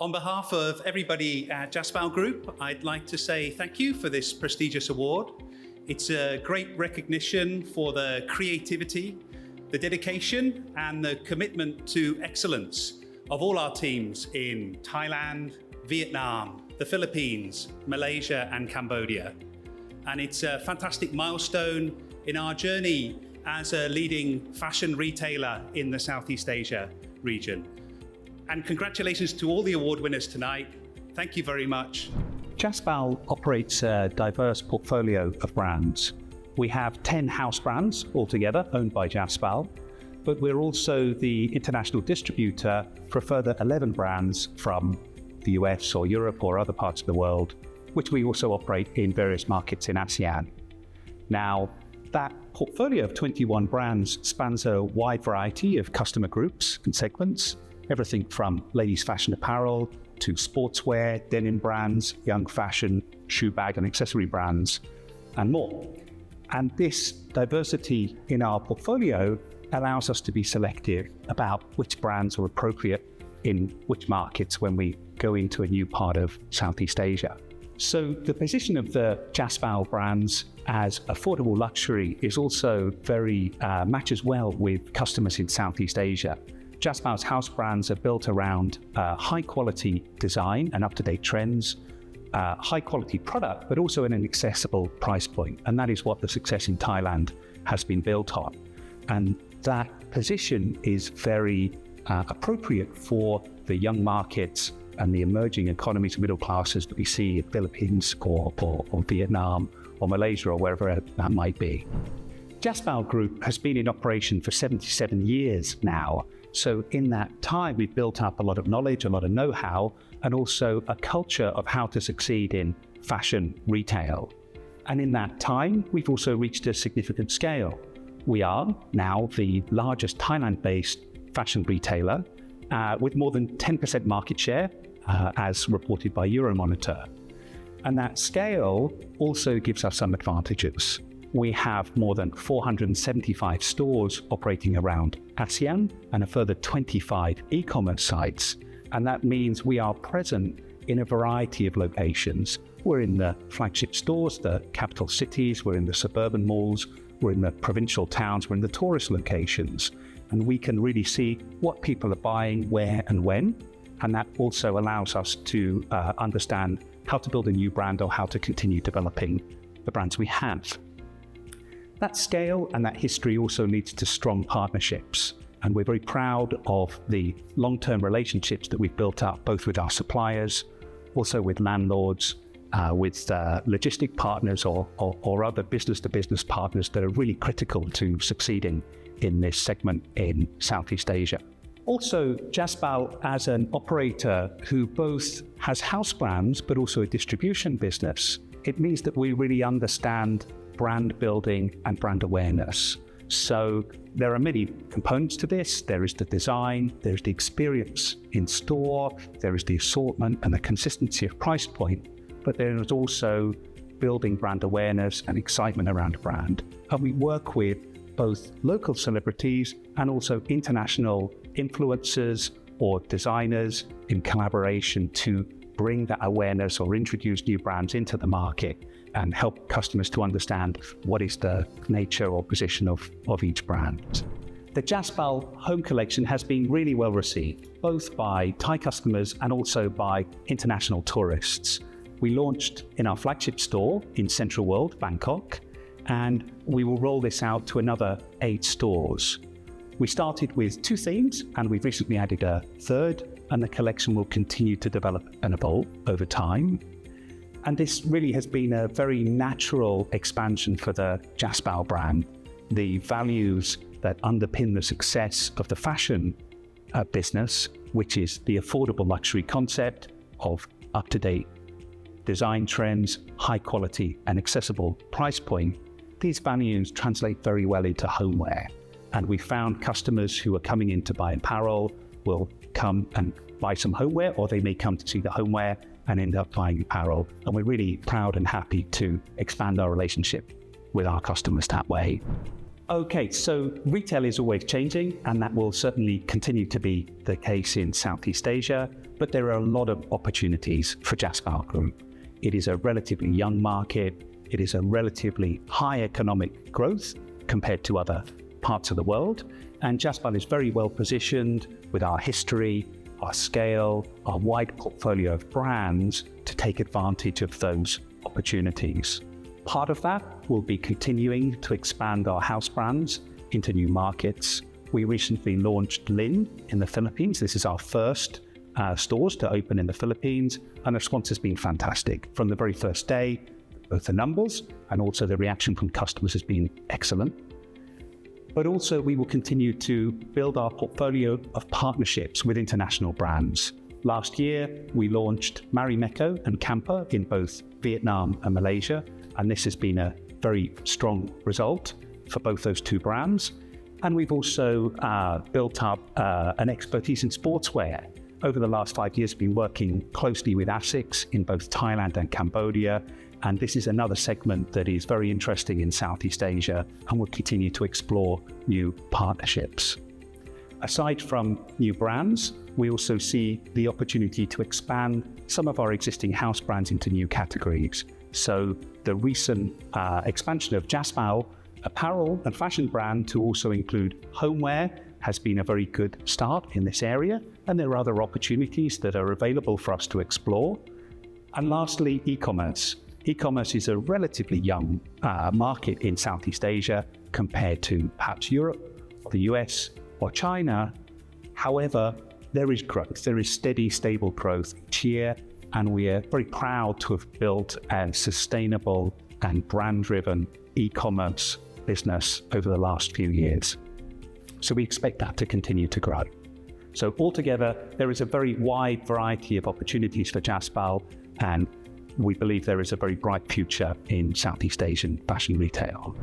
On behalf of everybody at Jaspal Group, I'd like to say thank you for this prestigious award. It's a great recognition for the creativity, the dedication, and the commitment to excellence of all our teams in Thailand, Vietnam, the Philippines, Malaysia, and Cambodia. And it's a fantastic milestone in our journey as a leading fashion retailer in the Southeast Asia region. And congratulations to all the award winners tonight. Thank you very much. Jaspal operates a diverse portfolio of brands. We have 10 house brands altogether owned by Jaspal, but we're also the international distributor for a further 11 brands from the US or Europe or other parts of the world, which we also operate in various markets in ASEAN. Now, that portfolio of 21 brands spans a wide variety of customer groups and segments, everything from ladies fashion apparel to sportswear, denim brands, young fashion, shoe bag and accessory brands, and more. And this diversity in our portfolio allows us to be selective about which brands are appropriate in which markets when we go into a new part of Southeast Asia. So the position of the Jaspal brands as affordable luxury is also very matches well with customers in Southeast Asia. Jaspal's house brands are built around high quality design and up-to-date trends, high quality product, but also at an accessible price point. And that is what the success in Thailand has been built on. And that position is very appropriate for the young markets and the emerging economies and middle classes that we see in Philippines or Vietnam or Malaysia or wherever that might be. Jaspal Group has been in operation for 77 years now. So in that time, we've built up a lot of knowledge, a lot of know-how, and also a culture of how to succeed in fashion retail. And in that time, we've also reached a significant scale. We are now the largest Thailand-based fashion retailer with more than 10% market share, as reported by Euromonitor. And that scale also gives us some advantages. We have more than 475 stores operating around ASEAN and a further 25 e-commerce sites. And that means we are present in a variety of locations. We're in the flagship stores, the capital cities, we're in the suburban malls, we're in the provincial towns, we're in the tourist locations. And we can really see what people are buying, where and when. And that also allows us to understand how to build a new brand or how to continue developing the brands we have. That scale and that history also leads to strong partnerships. And we're very proud of the long-term relationships that we've built up, both with our suppliers, also with landlords, with logistic partners or other business-to-business partners that are really critical to succeeding in this segment in Southeast Asia. Also, Jaspal as an operator who both has house brands but also a distribution business, it means that we really understand brand building and brand awareness. So there are many components to this. There is the design, there's the experience in store, there is the assortment and the consistency of price point, but there is also building brand awareness and excitement around a brand. And we work with both local celebrities and also international influencers or designers in collaboration to bring that awareness or introduce new brands into the market and help customers to understand what is the nature or position of each brand. The Jaspal Home Collection has been really well received, both by Thai customers and also by international tourists. We launched in our flagship store in Central World, Bangkok, and we will roll this out to another 8 stores. We started with 2 themes and we've recently added a third, and the collection will continue to develop and evolve over time. And this really has been a very natural expansion for the Jaspal brand. The values that underpin the success of the fashion business, which is the affordable luxury concept of up-to-date design trends, high quality and accessible price point, these values translate very well into homeware. And we found customers who are coming in to buy apparel will come and buy some homeware, or they may come to see the homeware and end up buying apparel. And we're really proud and happy to expand our relationship with our customers that way. Okay, so retail is always changing, and that will certainly continue to be the case in Southeast Asia, but there are a lot of opportunities for Jaspal Group. It is a relatively young market. It is a relatively high economic growth compared to other parts of the world, and Jaspal is very well positioned with our history, our scale, our wide portfolio of brands to take advantage of those opportunities. Part of that will be continuing to expand our house brands into new markets. We recently launched Lin in the Philippines. This is our first stores to open in the Philippines, and the response has been fantastic. From the very first day, both the numbers and also the reaction from customers has been excellent. But also we will continue to build our portfolio of partnerships with international brands. Last year, we launched Marimekko and Camper in both Vietnam and Malaysia, and this has been a very strong result for both those two brands. And we've also built up an expertise in sportswear. Over the last 5 years, been working closely with ASICS in both Thailand and Cambodia, and this is another segment that is very interesting in Southeast Asia, and we'll continue to explore new partnerships. Aside from new brands, we also see the opportunity to expand some of our existing house brands into new categories. So the recent expansion of Jaspal apparel and fashion brand to also include homeware has been a very good start in this area, and there are other opportunities that are available for us to explore. And lastly, e-commerce. E-commerce is a relatively young market in Southeast Asia compared to perhaps Europe, or the US, or China. However, there is growth. There is steady, stable growth each year, and we are very proud to have built a sustainable and brand-driven e-commerce business over the last few years. So we expect that to continue to grow. So altogether, there is a very wide variety of opportunities for Jaspal, and we believe there is a very bright future in Southeast Asian fashion retail.